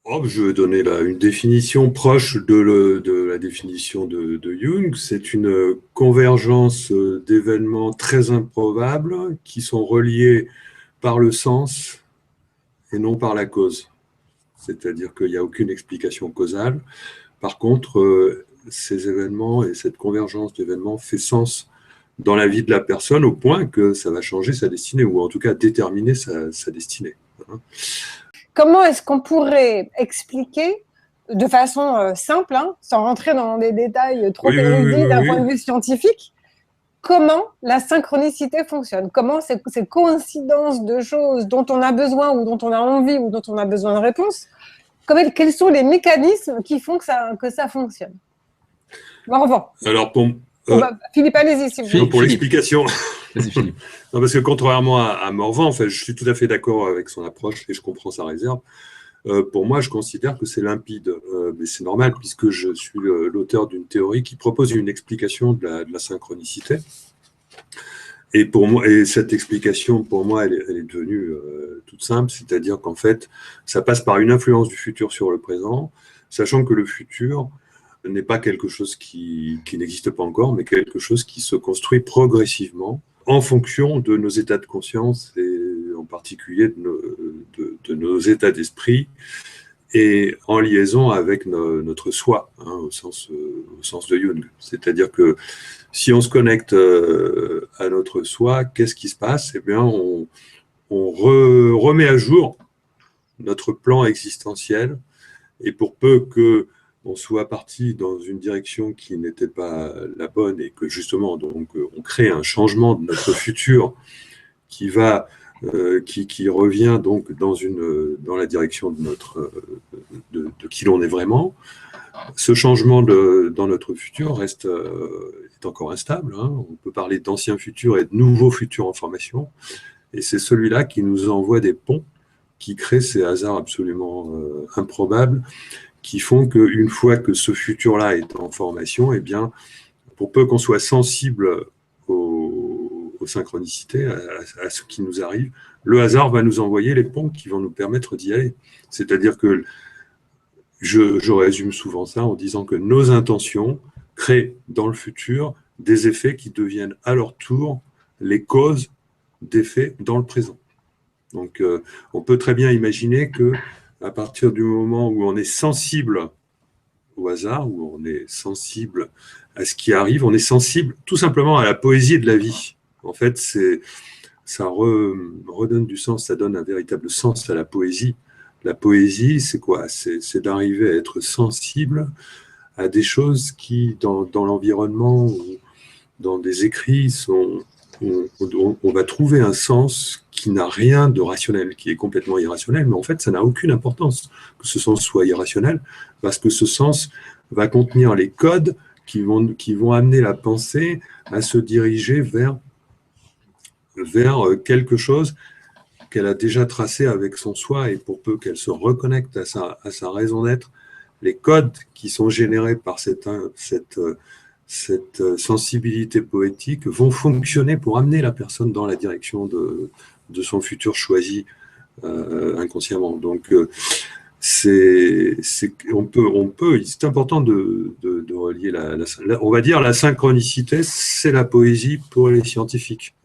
Oh, je vais donner là une définition proche de la définition de Jung. C'est une convergence d'événements très improbables qui sont reliés par le sens et non par la cause. C'est-à-dire qu'il n'y a aucune explication causale. Par contre, ces événements et cette convergence d'événements fait sens dans la vie de la personne au point que ça va changer sa destinée, ou en tout cas déterminer sa destinée. Comment est-ce qu'on pourrait expliquer de façon simple, sans rentrer dans des détails trop érudits d'un point de vue scientifique, comment la synchronicité fonctionne? Comment ces coïncidences de choses dont on a besoin ou dont on a envie ou dont on a besoin de réponses, quels sont les mécanismes qui font que ça fonctionne? Morvan. Alors, Philippe, allez-y, s'il vous plaît. Pour l'explication. Vas-y, Philippe. Non, parce que contrairement à Morvan, en fait, je suis tout à fait d'accord avec son approche et je comprends sa réserve. Pour moi, je considère que c'est limpide. Mais c'est normal puisque je suis l'auteur d'une théorie qui propose une explication de la synchronicité. Et pour moi, et cette explication, pour moi, elle est devenue toute simple, c'est-à-dire qu'en fait, ça passe par une influence du futur sur le présent, sachant que le futur n'est pas quelque chose qui n'existe pas encore, mais quelque chose qui se construit progressivement en fonction de nos états de conscience et en particulier de nos états d'esprit et en liaison avec notre soi, au sens de Jung. C'est-à-dire que si on se connecte à notre soi, qu'est-ce qui se passe? Eh bien, on remet à jour notre plan existentiel, et pour peu que on soit parti dans une direction qui n'était pas la bonne et que justement donc on crée un changement de notre futur qui revient donc dans la direction de qui l'on est vraiment. Ce changement dans notre futur est encore instable. On peut parler d'anciens futurs et de nouveaux futurs en formation. Et c'est celui-là qui nous envoie des ponts, qui crée ces hasards absolument improbables, qui font qu'une fois que ce futur-là est en formation, eh bien, pour peu qu'on soit sensible aux synchronicités, à ce qui nous arrive, le hasard va nous envoyer les ponts qui vont nous permettre d'y aller. C'est-à-dire que je résume souvent ça en disant que nos intentions créent dans le futur des effets qui deviennent à leur tour les causes d'effets dans le présent. Donc, on peut très bien imaginer que à partir du moment où on est sensible au hasard, où on est sensible à ce qui arrive, on est sensible tout simplement à la poésie de la vie. En fait, ça redonne du sens, ça donne un véritable sens à la poésie. La poésie, c'est quoi? C'est d'arriver à être sensible à des choses qui, dans l'environnement ou dans des écrits, on va trouver un sens qui n'a rien de rationnel, qui est complètement irrationnel, mais en fait, ça n'a aucune importance que ce sens soit irrationnel, parce que ce sens va contenir les codes qui vont amener la pensée à se diriger vers quelque chose qu'elle a déjà tracé avec son soi, et pour peu qu'elle se reconnecte à sa raison d'être, les codes qui sont générés par cette sensibilité poétique vont fonctionner pour amener la personne dans la direction de son futur choisi inconsciemment. Donc, c'est important de relier on va dire la synchronicité, c'est la poésie pour les scientifiques.